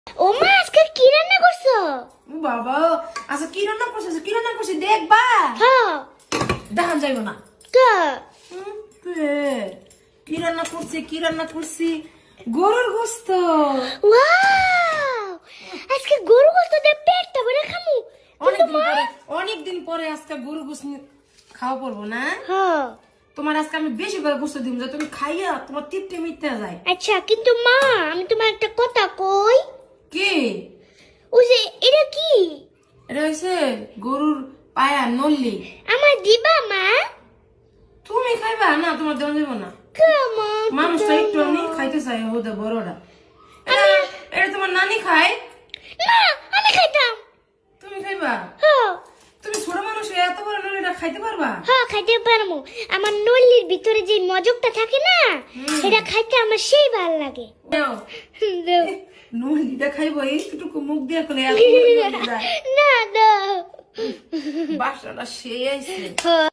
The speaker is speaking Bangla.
ও মা আজকে কি রান্না করছো? ও বাবা, আচ্ছা কি রান্না করছিস? কি রান্না করছিস দেখবা? হ্যাঁ দেখান যাইব না। কা কি রান্না করছি? কি রান্না করছি? গরুর গোস্ত। ওয়াও আজকে গরু গোশত দিয়ে পেটটা ভরে খামু। অনেকদিন পরে আজকে গরু গোস্ত খাওয়া পড়বো না। হ্যাঁ তোমার আজকে আমি বেশি করে গোস্ত দিব যে তুমি খাইয়া তোমার তৃপ্তি মিটতে যায়। আচ্ছা কিন্তু মা আমি তোমার একটা কথা কই। কি? ওই যে এটা কি? এটা হইছে গরুর পায়া নল্লি। আমার দিবা মা? তুমি খাইবা না? তোমার দেওয়া যাবে না। কেমন মানুষটা একটু আমি খাইতে চাই ওদের বড়টা। এটা তোমার নানি খায়। না আমি খাইতাম। তুমি খাইবা? হ্যাঁ তুমি ছোট মানুষ হয়ে এত বড় নলিটা খাইতে পারবা? হ্যাঁ খাইতে পারমু। আমার নল্লির ভিতরে যে মজকটা থাকে না এটা খাইতে আমার সেই ভালো লাগে। নাও, দাও। নলিটা খাইবো এইটুকু মুখ দিয়ে করে না দাও। বাসাটা সে আইছে। হ্যাঁ